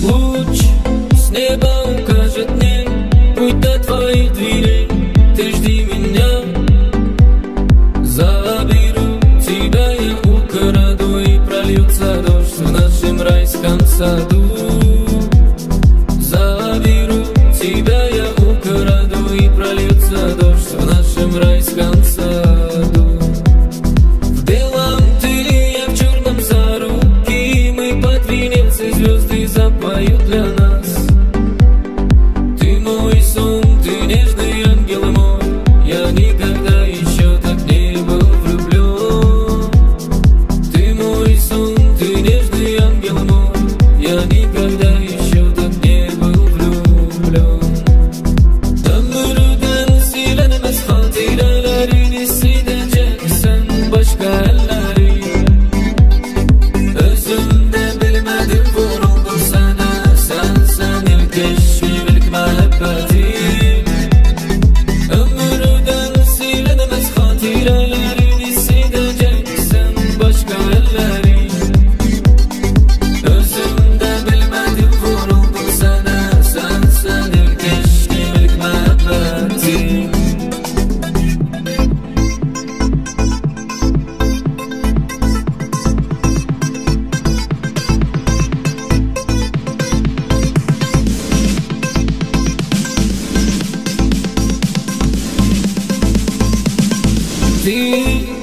Луч с неба укажет мне путь до твоих дверей. Ты жди меня, заберу тебя, я украду, и прольется дождь в нашем райском саду. Заберу тебя, я украду, и прольется дождь в нашем райском саду. В белом тыле, я в черном за руки, мы под венец, и звезды запоют для нас. Ты мой сон, ты нежный ангел мой, я никогда еще так не был влюблен. Ты мой сон, ты нежный ангел мой, я никогда еще так не был влюблен. Ömrüden silenemez hatirelerini sileceksen başka elleri. Özümde bilmedim vuruldum sana, sen ilk eşim, ilk muhabbetim. Ömrüden silenemez hatirelerini sileceksen başka elleri. Özümde bilmedim vuruldum sana, sen ilk eşim, ilk muhabbetim. Ты